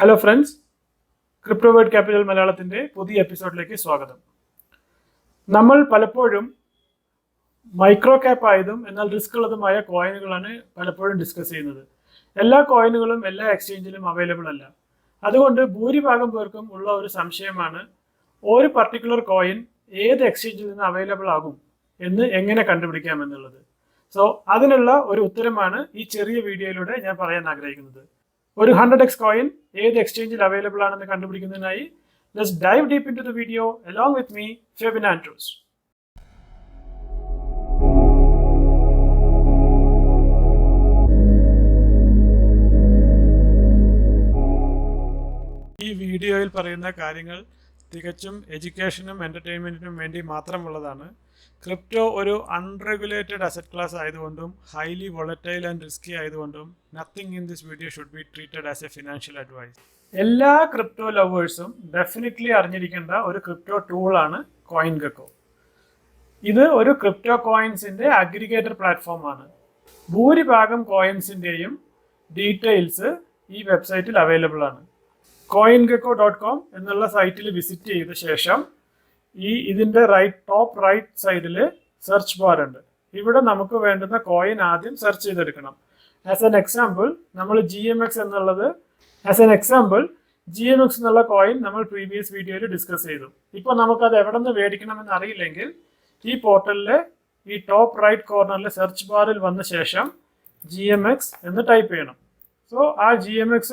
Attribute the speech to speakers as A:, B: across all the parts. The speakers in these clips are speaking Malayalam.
A: Hello friends, Cryptovert Capital Malayalamത്തിന്റെ പുതിയ എപ്പിസോഡിലേക്ക് സ്വാഗതം. നമ്മൾ പലപ്പോഴും മൈക്രോ ക്യാപ്പ് ആയതും എന്നാൽ റിസ്ക് ഉള്ളതുമായ കോയിനുകളാണ് പലപ്പോഴും ഡിസ്കസ് ചെയ്യുന്നത്. എല്ലാ കോയിനുകളും എല്ലാ എക്സ്ചേഞ്ചിലും അവൈലബിൾ അല്ല. അതുകൊണ്ട് ഭൂരിഭാഗം പേർക്കും ഉള്ള ഒരു സംശയമാണ് ഒരു പർട്ടിക്കുലർ കോയിൻ ഏത് എക്സ്ചേഞ്ചിൽ നിന്ന് അവൈലബിൾ ആകും എന്ന് എങ്ങനെ കണ്ടുപിടിക്കാം എന്നുള്ളത്. സോ അതിനുള്ള ഒരു ഉത്തരമാണ് ഈ ചെറിയ വീഡിയോയിലൂടെ ഞാൻ പറയാൻ ആഗ്രഹിക്കുന്നത്. ഒരു 100x കോയിൻ ഏത് എക്സ്ചേഞ്ചിൽ അവൈലബിൾ ആണെന്ന് കണ്ടുപിടിക്കുന്നതിനായി let's dive deep into the video along with me, Febinandros. ഈ വീഡിയോയിൽ പറയുന്ന കാര്യങ്ങൾ തികച്ചും എഡ്യൂക്കേഷനും എൻ്റർടൈൻമെൻറ്റിനും വേണ്ടി മാത്രമുള്ളതാണ്. ക്രിപ്റ്റോ ഒരു അൺറെഗുലേറ്റഡ് അസറ്റ് ക്ലാസ് ആയതുകൊണ്ടും ഹൈലി വോളറ്റൈൽ ആൻഡ് റിസ്കി ആയതുകൊണ്ടും nothing in this video should be treated as a financial advice. എല്ലാ ക്രിപ്റ്റോ ലവേഴ്സും ഡെഫിനറ്റ്ലി അറിഞ്ഞിരിക്കേണ്ട ഒരു ക്രിപ്റ്റോ ടൂളാണ് CoinGecko. ഇത് ഒരു ക്രിപ്റ്റോ കോയിൻസിൻ്റെ അഗ്രിഗേറ്റർ പ്ലാറ്റ്ഫോമാണ്. ഭൂരിഭാഗം കോയിൻസിൻ്റെയും ഡീറ്റെയിൽസ് ഈ വെബ്സൈറ്റിൽ അവൈലബിൾ ആണ്. coingecko.com എന്നുള്ള സൈറ്റിൽ വിസിറ്റ് ചെയ്ത ശേഷം ഇതിൻ്റെ ടോപ്പ് റൈറ്റ് സൈഡിൽ സെർച്ച് ബാർ ഉണ്ട്. ഇവിടെ നമുക്ക് വേണ്ടുന്ന കോയിൻ ആദ്യം സെർച്ച് ചെയ്തെടുക്കണം. ആസ് എൻ എക്സാമ്പിൾ നമ്മൾ GMX എന്നുള്ള കോയിൻ നമ്മൾ പ്രീവിയസ് വീഡിയോയിൽ ഡിസ്കസ് ചെയ്തു. ഇപ്പോൾ നമുക്കത് എവിടെ നിന്ന് മേടിക്കണമെന്ന് അറിയില്ലെങ്കിൽ ഈ പോർട്ടലിലെ ഈ ടോപ്പ് റൈറ്റ് കോർണറിൽ സെർച്ച് ബാറിൽ വന്ന ശേഷം GMX എന്ന് ടൈപ്പ് ചെയ്യണം. സോ ആ GMX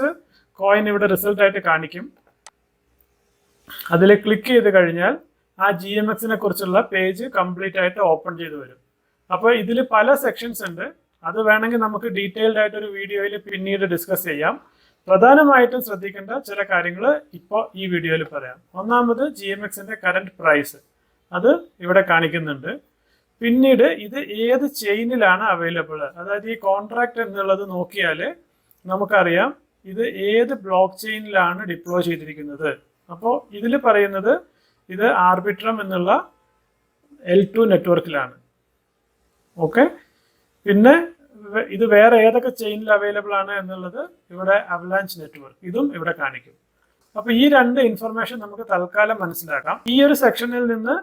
A: കോയിൻ ഇവിടെ റിസൾട്ട് ആയിട്ട് കാണിക്കും. അതിൽ ക്ലിക്ക് ചെയ്ത് കഴിഞ്ഞാൽ ആ GMXനെ കുറിച്ചുള്ള പേജ് കംപ്ലീറ്റ് ആയിട്ട് ഓപ്പൺ ചെയ്ത് വരും. അപ്പോൾ ഇതിൽ പല സെക്ഷൻസ് ഉണ്ട്. അത് വേണമെങ്കിൽ നമുക്ക് ഡീറ്റെയിൽഡ് ആയിട്ട് ഒരു വീഡിയോയിൽ പിന്നീട് ഡിസ്കസ് ചെയ്യാം. പ്രധാനമായിട്ടും ശ്രദ്ധിക്കേണ്ട ചില കാര്യങ്ങൾ ഇപ്പോൾ ഈ വീഡിയോയിൽ പറയാം. ഒന്നാമത് GMXന്റെ കറന്റ് പ്രൈസ് അത് ഇവിടെ കാണിക്കുന്നുണ്ട്. പിന്നീട് ഇത് ഏത് ചെയിനിലാണ് അവൈലബിൾ, അതായത് ഈ കോൺട്രാക്ട് എന്നുള്ളത് നോക്കിയാൽ നമുക്കറിയാം ഇത് ഏത് ബ്ലോക്ക് ചെയിനിലാണ് ഡിപ്ലോയ് ചെയ്തിരിക്കുന്നത്. അപ്പോൾ ഇതിൽ പറയുന്നത് ഇത് ആർബിട്രം എന്നുള്ള L2 നെറ്റ്വർക്കിലാണ്. ഓക്കെ, പിന്നെ ഇത് വേറെ ഏതൊക്കെ ചെയിനിൽ അവൈലബിൾ ആണ് എന്നുള്ളത് ഇവിടെ അവലാഞ്ച് നെറ്റ്വർക്ക് ഇതും ഇവിടെ കാണിക്കും. അപ്പോൾ ഈ രണ്ട് ഇൻഫർമേഷൻ നമുക്ക് തൽക്കാലം മനസ്സിലാക്കാം. ഈ ഒരു സെക്ഷനിൽ നിന്ന്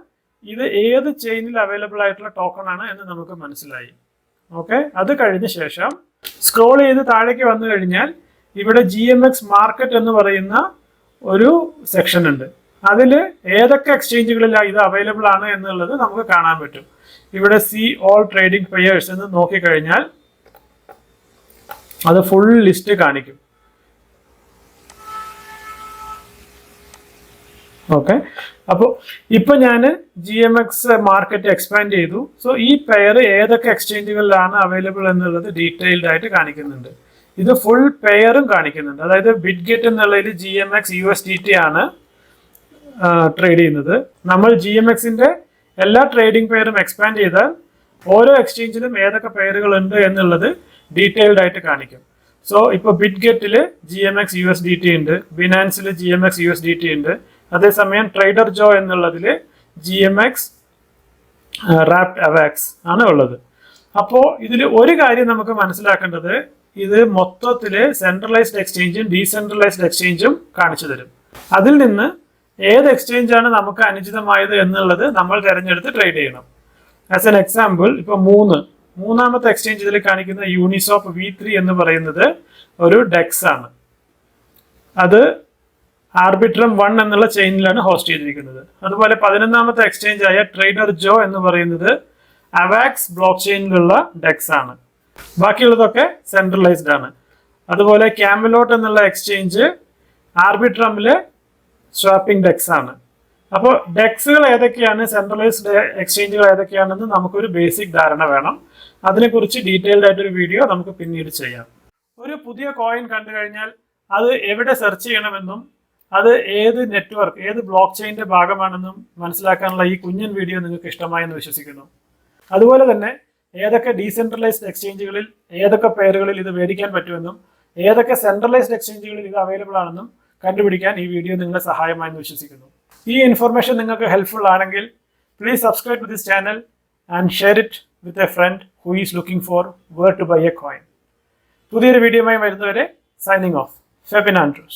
A: ഇത് ഏത് ചെയിനിൽ അവൈലബിൾ ആയിട്ടുള്ള ടോക്കൺ ആണ് എന്ന് നമുക്ക് മനസ്സിലായി. ഓക്കെ, അത് കഴിഞ്ഞ ശേഷം സ്ക്രോൾ ചെയ്ത് താഴേക്ക് വന്നു കഴിഞ്ഞാൽ ഇവിടെ GMX മാർക്കറ്റ് എന്ന് പറയുന്ന ഒരു സെക്ഷൻ ഉണ്ട്. അതിൽ ഏതൊക്കെ എക്സ്ചേഞ്ചുകളിലാണ് ഇത് അവൈലബിൾ ആണ് എന്നുള്ളത് നമുക്ക് കാണാൻ പറ്റും. ഇവിടെ സി ഓൾ ട്രേഡിംഗ് പെയേഴ്സ് എന്ന് നോക്കിക്കഴിഞ്ഞാൽ അത് ഫുൾ ലിസ്റ്റ് കാണിക്കും. ഓക്കെ, അപ്പോൾ ഇപ്പൊ ഞാൻ GMX മാർക്കറ്റ് എക്സ്പാൻഡ് ചെയ്തു. സോ ഈ പെയർ ഏതൊക്കെ എക്സ്ചേഞ്ചുകളിലാണ് അവൈലബിൾ എന്നുള്ളത് ഡീറ്റെയിൽഡ് ആയിട്ട് കാണിക്കുന്നുണ്ട്. ഇത് ഫുൾ പെയറും കാണിക്കുന്നുണ്ട്. അതായത് ബിറ്റ്ഗെറ്റ് എന്നുള്ളതിൽ GMX USDT ആണ് ട്രേഡ് ചെയ്യുന്നത്. നമ്മൾ GMXന്റെ എല്ലാ ട്രേഡിംഗ് പെയറും എക്സ്പാൻഡ് ചെയ്താൽ ഓരോ എക്സ്ചേഞ്ചിലും ഏതൊക്കെ പെയറുകൾ ഉണ്ട് എന്നുള്ളത് ഡീറ്റെയിൽഡ് ആയിട്ട് കാണിക്കും. സോ ഇപ്പോൾ ബിറ്റ്ഗെറ്റിൽ GMX USDT ഉണ്ട്, ബിനാൻസിൽ GMX USDT ഉണ്ട്. അതേസമയം ട്രേഡർ ജോ എന്നുള്ളതിൽ GMX റാപ്ഡ് അവാക്സ് ആണ് ഉള്ളത്. അപ്പോൾ ഇതിൽ ഒരു കാര്യം നമുക്ക് മനസ്സിലാക്കേണ്ടത്, ഇത് മൊത്തത്തിൽ സെൻട്രലൈസ്ഡ് എക്സ്ചേഞ്ചും ഡീസെൻട്രലൈസ്ഡ് എക്സ്ചേഞ്ചും കാണിച്ചു തരും. അതിൽ നിന്ന് ഏത് എക്സ്ചേഞ്ചാണ് നമുക്ക് അനുചിതമായത് എന്നുള്ളത് നമ്മൾ തിരഞ്ഞെടുത്ത് ട്രേഡ് ചെയ്യണം. ആസ് എൻ എക്സാമ്പിൾ ഇപ്പോൾ മൂന്നാമത്തെ എക്സ്ചേഞ്ച് ഇതിൽ കാണിക്കുന്ന യൂണിസോപ്പ് V3 എന്ന് പറയുന്നത് ഒരു ഡെക്സ് ആണ്. അത് ആർബിട്രം 1 എന്നുള്ള ചെയിനിലാണ് ഹോസ്റ്റ് ചെയ്തിരിക്കുന്നത്. അതുപോലെ 11ാമത്തെ എക്സ്ചേഞ്ച് ആയ ട്രേഡർ ജോ എന്ന് പറയുന്നത് അവാക്സ് ബ്ലോക്ക് ചെയിനിലുള്ള ഡെക്സ് ആണ്. ബാക്കിയുള്ളതൊക്കെ സെൻട്രലൈസ്ഡ് ആണ്. അതുപോലെ ക്യാമലോട്ട് എന്നുള്ള എക്സ്ചേഞ്ച് ആർബിട്രമിലെ സ്വാപ്പിംഗ് ഡെക്സ് ആണ്. അപ്പോൾ ഡെക്സുകൾ ഏതൊക്കെയാണ്, സെൻട്രലൈസ്ഡ് എക്സ്ചേഞ്ചുകൾ ഏതൊക്കെയാണെന്ന് നമുക്കൊരു ബേസിക് ധാരണ വേണം. അതിനെക്കുറിച്ച് ഡീറ്റെയിൽഡ് ആയിട്ടൊരു വീഡിയോ നമുക്ക് പിന്നീട് ചെയ്യാം. ഒരു പുതിയ കോയിൻ കണ്ടു കഴിഞ്ഞാൽ അത് എവിടെ സെർച്ച് ചെയ്യണമെന്നും അത് ഏത് നെറ്റ്വർക്ക് ഏത് ബ്ലോക്ക് ചെയിൻ്റെ ഭാഗമാണെന്നും മനസ്സിലാക്കാനുള്ള ഈ കുഞ്ഞൻ വീഡിയോ നിങ്ങൾക്ക് ഇഷ്ടമായെന്ന് വിശ്വസിക്കുന്നു. അതുപോലെ തന്നെ ഏതൊക്കെ ഡീസെൻട്രലൈസ്ഡ് എക്സ്ചേഞ്ചുകളിൽ ഏതൊക്കെ പെയറുകളിൽ ഇത് മേടിക്കാൻ പറ്റുമെന്നും ഏതൊക്കെ സെൻട്രലൈസ്ഡ് എക്സ്ചേഞ്ചുകളിൽ ഇത് അവൈലബിൾ ആണെന്നും കണ്ടുപിടിക്കാൻ ഈ വീഡിയോ നിങ്ങളെ സഹായമായെന്ന് വിശ്വസിക്കുന്നു. ഈ ഇൻഫർമേഷൻ നിങ്ങൾക്ക് ഹെൽപ്ഫുൾ ആണെങ്കിൽ please subscribe to this channel and share it with a friend who is looking for where to buy a coin. പുതിയൊരു വീഡിയോയുമായി വരുന്നവരെ സൈനിങ് ഓഫ്. Febinandros.